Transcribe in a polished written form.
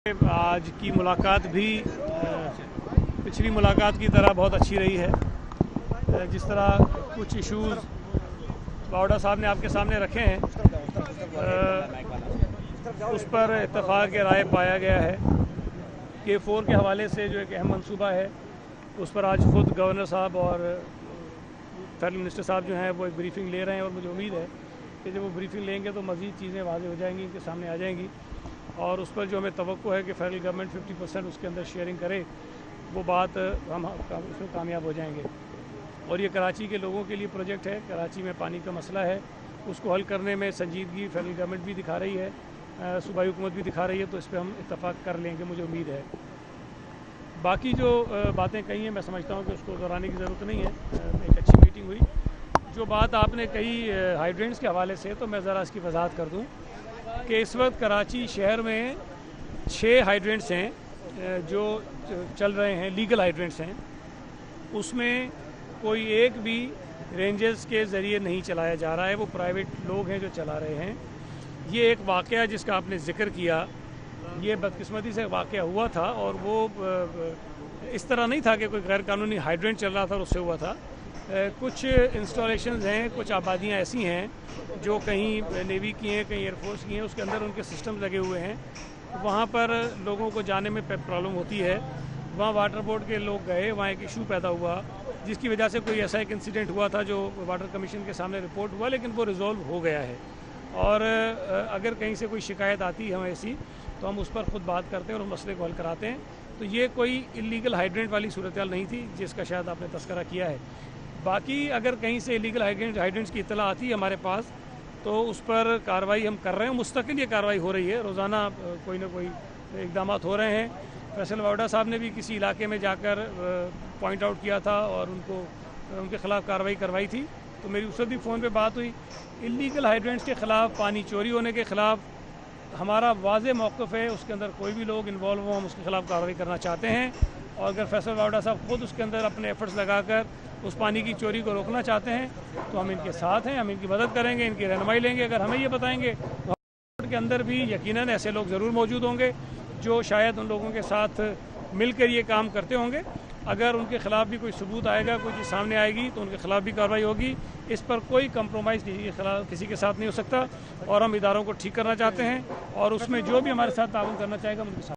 आज की मुलाकात भी पिछली मुलाकात की तरह बहुत अच्छी रही है। जिस तरह कुछ इश्यूज़ बावड़ा साहब ने आपके सामने रखे हैं उस पर इत्तेफाक राय पाया गया है कि K4 के हवाले से जो एक अहम मंसूबा है उस पर आज ख़ुद गवर्नर साहब और फेडरल मिनिस्टर साहब जो हैं वो एक ब्रीफिंग ले रहे हैं और मुझे उम्मीद है कि जब वो ब्रीफिंग लेंगे तो मज़ीद चीज़ें वाज़ेह हो जाएंगी, इनके सामने आ जाएंगी और उस पर जो हमें तवक्को है कि फेडरल गवर्नमेंट 50% उसके अंदर शेयरिंग करे, वो बात हम उसमें कामयाब हो जाएंगे। और ये कराची के लोगों के लिए प्रोजेक्ट है। कराची में पानी का मसला है, उसको हल करने में संजीदगी फेडरल गवर्नमेंट भी दिखा रही है, सूबाई हुकूमत भी दिखा रही है, तो इस पर हम इत्तफाक कर लेंगे, मुझे उम्मीद है। बाकी जो बातें कही हैं मैं समझता हूँ कि उसको दोहराने की ज़रूरत नहीं है। एक अच्छी मीटिंग हुई। जो बात आपने कही हाइड्रेंट्स के हवाले से, तो मैं ज़रा इसकी वजाहत कर दूँ कि इस वक्त कराची शहर में 6 हाइड्रेंट्स हैं जो चल रहे हैं, लीगल हाइड्रेंट्स हैं। उसमें कोई एक भी रेंजर्स के ज़रिए नहीं चलाया जा रहा है, वो प्राइवेट लोग हैं जो चला रहे हैं। ये एक वाक़या जिसका आपने ज़िक्र किया, ये बदकिस्मती से वाक़या हुआ था और वो इस तरह नहीं था कि कोई गैर कानूनी हाइड्रेंट चल रहा था और उससे हुआ था। कुछ इंस्टॉलेशंस हैं, कुछ आबादियाँ ऐसी हैं जो कहीं नेवी की हैं, कहीं एयरफोर्स की हैं, उसके अंदर उनके सिस्टम लगे हुए हैं। वहाँ पर लोगों को जाने में प्रॉब्लम होती है। वहाँ वाटर बोर्ड के लोग गए, वहाँ एक इशू पैदा हुआ जिसकी वजह से कोई ऐसा एक इंसिडेंट हुआ था जो वाटर कमीशन के सामने रिपोर्ट हुआ, लेकिन वो रिजॉल्व हो गया है। और अगर कहीं से कोई शिकायत आती है हमें ऐसी, तो हम उस पर ख़ुद बात करते हैं और उस मसले को हल कराते हैं। तो ये कोई इलीगल हाइड्रेंट वाली सूरत हाल नहीं थी जिसका शायद आपने तस्करा किया है। बाकी अगर कहीं से इलीगल हाइड्रेंट्स की इत्तला आती है हमारे पास, तो उस पर कार्रवाई हम कर रहे हैं। मुस्तकिल ये कार्रवाई हो रही है, रोज़ाना कोई ना कोई इक़दाम हो रहे हैं। फैसल बावड़ा साहब ने भी किसी इलाके में जाकर पॉइंट आउट किया था और उनके ख़िलाफ़ कार्रवाई करवाई थी। तो मेरी उससे भी फ़ोन पे बात हुई। इलीगल हाइड्रेंट्स के ख़िलाफ़, पानी चोरी होने के ख़िलाफ़ हमारा वाज़ेह मौक़िफ़ है। उसके अंदर कोई भी लोग इन्वॉल्व हो, हम उसके ख़िलाफ़ कार्रवाई करना चाहते हैं। और अगर फैसल बावड़ा साहब ख़ुद उसके अंदर अपने एफर्ट्स लगाकर उस पानी की चोरी को रोकना चाहते हैं तो हम इनके साथ हैं, हम इनकी मदद करेंगे, इनकी रहनुमाई लेंगे। अगर हमें ये बताएंगे तो के अंदर भी यकीनन ऐसे लोग ज़रूर मौजूद होंगे जो शायद उन लोगों के साथ मिलकर ये काम करते होंगे। अगर उनके ख़िलाफ़ भी कोई सबूत आएगा, कोई चीज़ सामने आएगी, तो उनके ख़िलाफ़ भी कार्रवाई होगी। इस पर कोई कंप्रोमाइज़ किसी के साथ नहीं हो सकता और हम इदारों को ठीक करना चाहते हैं और उसमें जो भी हमारे साथ ताउन करना चाहेगा उनके साथ